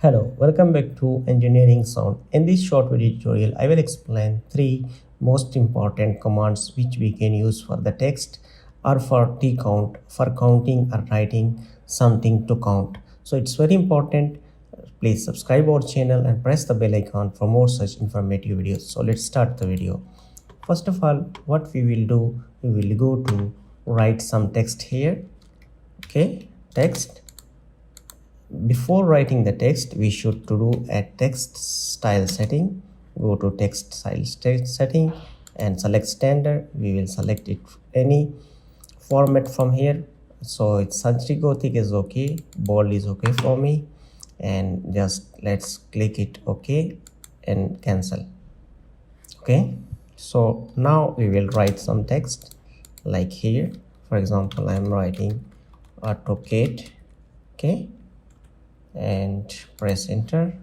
Hello, welcome back to Engineering Sound. In this short video tutorial, I will explain three most important commands which we can use for the text or for t count, for counting or writing something to count. So it's very important. Please subscribe our channel and press the bell icon for more such informative videos. So let's start the video. First of all, what we will do, we will go to write some text here. Okay, text. Before writing the text, we should to do a text style setting. Go to text style setting and select standard. We will select it any format from here. So it's Sanskrit Gothic is okay, bold is okay for me, and just let's click it okay and cancel. Okay, so now we will write some text like here. For example, I'm writing AutoCAD. Okay, and press enter.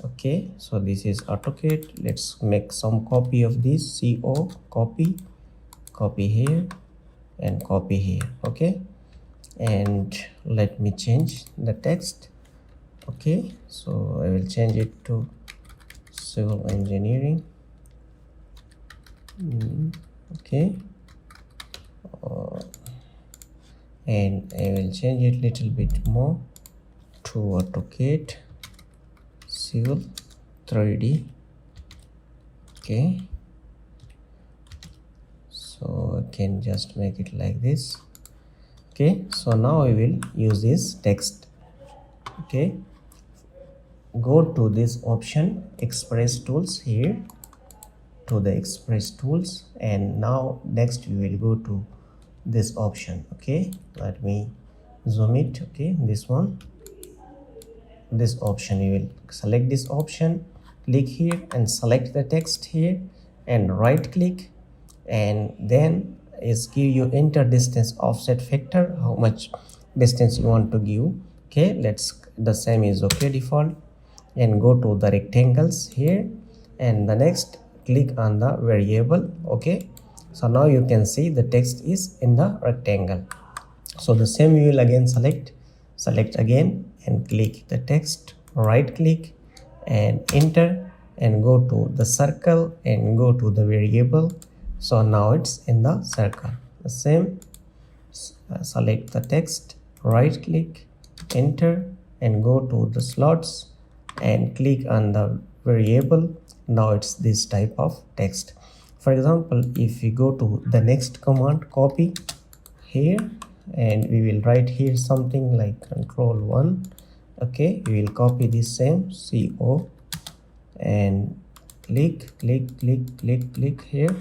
Okay, so this is AutoCAD. Let's make some copy of this. Copy here and copy here. Okay, and let me change the text. Okay, so I will change it to civil engineering. Okay, and I will change it little bit more to AutoCAD Civil 3D. Okay, so I can just make it like this. Okay, so now I will use this text. Okay, go to this option express tools here, to the express tools, and now next we will go to this option. Okay, let me zoom it. Okay, this one, this option, you will select this option, click here and select the text here and right click, and then is give you enter distance offset factor, how much distance you want to give. Okay, let's the same is okay default, and go to the rectangles here, and the next click on the variable. Okay, so now you can see the text is in the rectangle. So the same you will again select again and click the text, right click and enter, and go to the circle and go to the variable. So now it's in the circle. The same, select the text, right click, enter, and go to the slots and click on the variable. Now it's this type of text. For example, if we go to the next command, copy here, and we will write here something like control 1. Okay, we will copy this same CO and click here,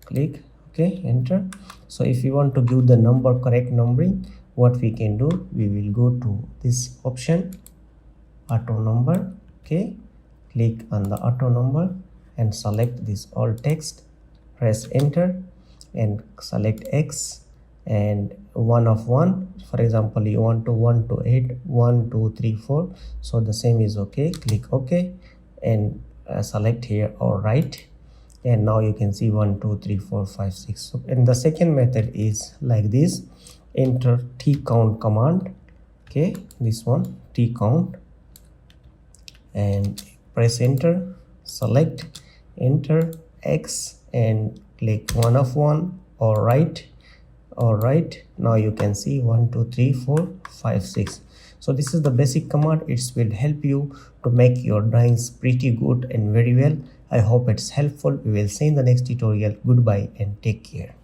click. Okay, enter. So if you want to give the number correct numbering, what we can do, we will go to this option, auto number. Okay, click on the auto number and select this all text, press enter and select X and 1 of 1. For example, you want to 1 to 8, 1 2 3 4. So the same is okay, click OK and select here or right, and now you can see 1 2 3 4 5 6. So, and the second method is like this, enter t count command. Okay, this one, t count, and press enter, select, enter X and click 1 of 1 or right. All right, now you can see 1 2 3 4 5 6. So this is the basic command. It will help you to make your drawings pretty good and very well. I hope it's helpful. We will see in the next tutorial. Goodbye and take care.